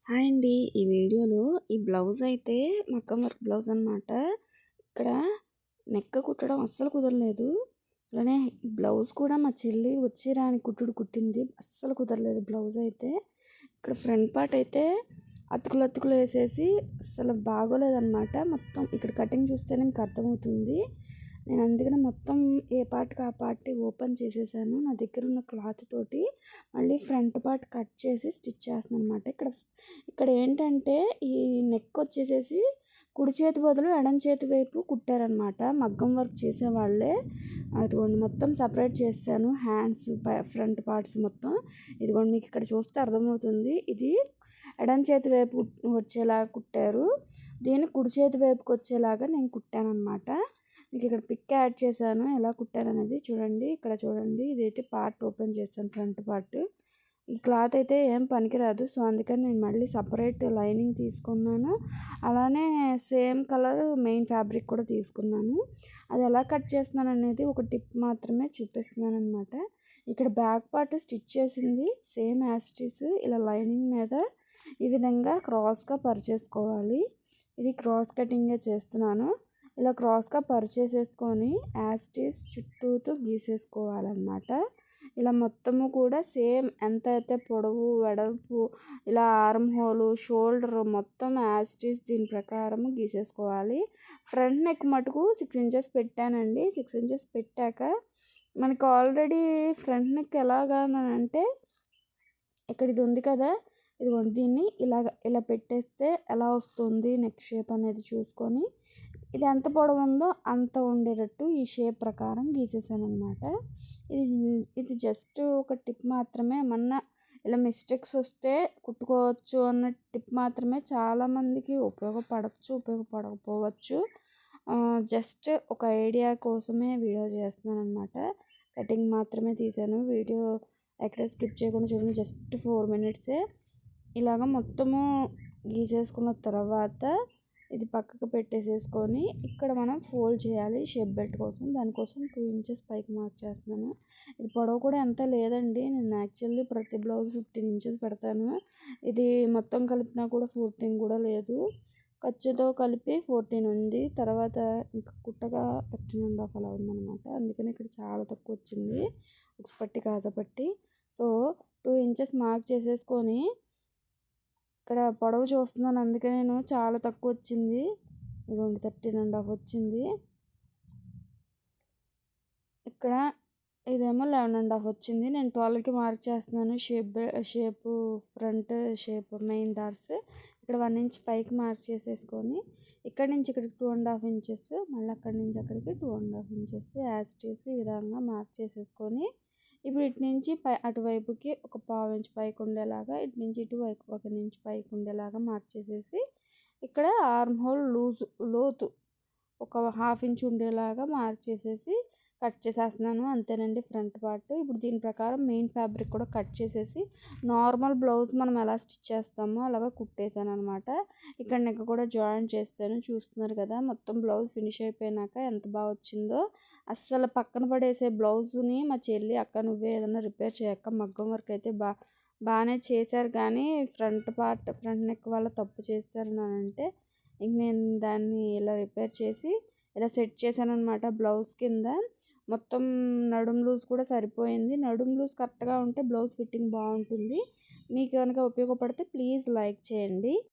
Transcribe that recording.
Hi అండి. ఈ వీడియోలో ఈ బ్లౌజ్ అయితే మగ్గం వర్క్ బ్లౌజ్ అనమాట. ఇక్కడ నెక్ కుట్టడం అస్సలు కుదరలేదు. అలానే బ్లౌజ్ కూడా మా చెల్లి వచ్చి రాని కుట్టింది. అస్సలు కుదరలేదు బ్లౌజ్ అయితే. ఇక్కడ ఫ్రంట్ పార్ట్ అయితే అతుకులు వేసేసి అస్సలు బాగోలేదన్నమాట. మొత్తం ఇక్కడ కటింగ్ చూస్తేనే మీకు అర్థమవుతుంది. నేను అందుకనే మొత్తం ఏ పార్ట్కి ఆ పార్ట్ ఓపెన్ చేసేసాను. నా దగ్గర ఉన్న క్లాత్ తోటి మళ్ళీ ఫ్రంట్ పార్ట్ కట్ చేసి స్టిచ్ చేస్తాను అనమాట. ఇక్కడ ఏంటంటే ఈ నెక్ వచ్చేసేసి కుడి చేతి బదులు ఎడం చేతి వైపు కుట్టారనమాట. మగ్గం వర్క్ చేసేవాళ్ళే. అదిగోండి మొత్తం సపరేట్ చేశాను. హ్యాండ్స్ ఫ్రంట్ పార్ట్స్ మొత్తం ఇదిగోండి మీకు ఇక్కడ చూస్తే అర్థమవుతుంది. ఇది ఎడం చేతి వైపు వచ్చేలాగా కుట్టారు. దీన్ని కుడి చేతి వైపుకి వచ్చేలాగా నేను కుట్టాను అనమాట. మీకు ఇక్కడ పిక్ యాడ్ చేశాను ఎలా కుట్టాను అనేది చూడండి. ఇక్కడ చూడండి, ఇదైతే పార్ట్ ఓపెన్ చేస్తాను ఫ్రంట్ పార్ట్. ఈ క్లాత్ అయితే ఏం పనికిరాదు. సో అందుకని నేను మళ్ళీ సపరేట్ లైనింగ్ తీసుకున్నాను. అలానే సేమ్ కలర్ మెయిన్ ఫ్యాబ్రిక్ కూడా తీసుకున్నాను. అది ఎలా కట్ చేస్తున్నాను అనేది ఒక టిప్ మాత్రమే చూపిస్తున్నాను అనమాట. ఇక్కడ బ్యాక్ పార్ట్ స్టిచ్ చేసింది సేమ్ యాస్టీస్ ఇలా లైనింగ్ మీద ఈ విధంగా క్రాస్గా పరిచేసుకోవాలి. ఇది క్రాస్ కటింగే చేస్తున్నాను. ఇలా క్రాస్గా పరిచేసేసుకొని యాస్టీస్ చుట్టూతో గీసేసుకోవాలన్నమాట. ఇలా మొత్తము కూడా సేమ్ ఎంత అయితే పొడవు వెడల్పు ఇలా ఆర్మ్ హోలు షోల్డర్ మొత్తం యాస్టీస్ దీని ప్రకారం గీసేసుకోవాలి. ఫ్రంట్ నెక్ మటుకు 6 ఇంచెస్ పెట్టానండి. 6 ఇంచెస్ పెట్టాక మనకు ఆల్రెడీ ఫ్రంట్ నెక్ ఎలాగానంటే ఇక్కడ ఇది ఉంది కదా, ఇదిగోండి దీన్ని ఇలా పెట్టేస్తే ఎలా వస్తుంది నెక్ షేప్ అనేది చూసుకొని ఇది ఎంత పొడవు ఉందో అంత ఉండేటట్టు ఈ షేప్ ప్రకారం గీసేసాను అనమాట. ఇది జస్ట్ ఒక టిప్ మాత్రమే. ఏమన్నా ఇలా మిస్టేక్స్ వస్తే కుట్టుకోవచ్చు అన్న టిప్ మాత్రమే. చాలామందికి ఉపయోగపడకపోవచ్చు. జస్ట్ ఒక ఐడియా కోసమే వీడియో చేస్తున్నాను అనమాట. కటింగ్ మాత్రమే తీసాను. వీడియో ఎక్కడ స్కిప్ చేయకుండా చూడండి. జస్ట్ 4 మినిట్సే. ఇలాగ మొత్తము గీసేసుకున్న తర్వాత ఇది పక్కకు పెట్టేసేసుకొని ఇక్కడ మనం ఫోల్డ్ చేయాలి షేప్ బెల్ట్ కోసం. దానికోసం 2 ఇంచెస్ పైకి మార్క్ చేస్తున్నాను. ఇది పొడవు కూడా ఎంత లేదండి. నేను యాక్చువల్లీ ప్రతి బ్లౌజ్ 15 ఇంచెస్ పెడతాను. ఇది మొత్తం కలిపినా కూడా 14 కూడా లేదు. ఖర్చుతో కలిపి 14 ఉంది. తర్వాత ఇంకా కుట్టగా 13.5 అలా ఉందన్నమాట. అందుకని ఇక్కడ చాలా తక్కువ వచ్చింది. ఒక పట్టి కాజపట్టి. సో 2 ఇంచెస్ మార్క్ చేసేసుకొని ఇక్కడ పొడవు చూస్తున్నాను. అందుకే నేను చాలా తక్కువ వచ్చింది. ఇదిగోండి 13.5 వచ్చింది. ఇక్కడ ఇదేమో 11.5 వచ్చింది. నేను 12కి మార్క్ చేస్తున్నాను. Shape front shape main డార్స్. ఇక్కడ 1 ఇంచ్ పైకి మార్క్ చేసేసుకొని ఇక్కడ నుంచి ఇక్కడికి 2.5 ఇంచెస్, మళ్ళీ అక్కడి నుంచి అక్కడికి 2.5 ఇంచెస్ యాజ్ చేసి ఈ విధంగా మార్క్ చేసేసుకొని ఇప్పుడు ఇటు నుంచి అటువైపుకి ఒక 1/2 ఇంచ్ పైకి ఉండేలాగా, ఇటు నుంచి ఇటువైపు 1 ఇంచ్ పైకి ఉండేలాగా మార్క్ చేసేసి ఇక్కడ ఆర్మ్ హోల్ లోతు ఒక 1/2 ఇంచ్ ఉండేలాగా మార్క్ చేసేసి కట్ చేసేస్తున్నాను. అంతేనండి ఫ్రంట్ పార్ట్. ఇప్పుడు దీని ప్రకారం మెయిన్ ఫ్యాబ్రిక్ కూడా కట్ చేసేసి నార్మల్ బ్లౌజ్ మనం ఎలా స్టిచ్ చేస్తామో అలాగా కుట్టేసాను అనమాట. ఇక్కడ నెక్ కూడా జాయిన్ చేస్తాను. చూస్తున్నారు కదా, మొత్తం బ్లౌజ్ ఫినిష్ అయిపోయినాక ఎంత బాగా వచ్చిందో. అస్సలు పక్కన పడేసే బ్లౌజ్ని మా చెల్లి అక్క నువ్వే ఏదైనా రిపేర్ చేయక్క, మగ్గం వర్క్ అయితే బాగానే చేశారు కానీ ఫ్రంట్ నెక్ వల్ల తప్పు చేశారు అని అంటే ఇంక నేను దాన్ని ఇలా రిపేర్ చేసి ఇలా సెట్ చేశాను అనమాట. బ్లౌజ్ కింద మొత్తం నడుం లూజ్ కూడా సరిపోయింది. నడుం లూజ్ కరెక్ట్గా ఉంటే బ్లౌజ్ ఫిట్టింగ్ బాగుంటుంది. మీకు కనుక ఉపయోగపడితే ప్లీజ్ లైక్ చేయండి.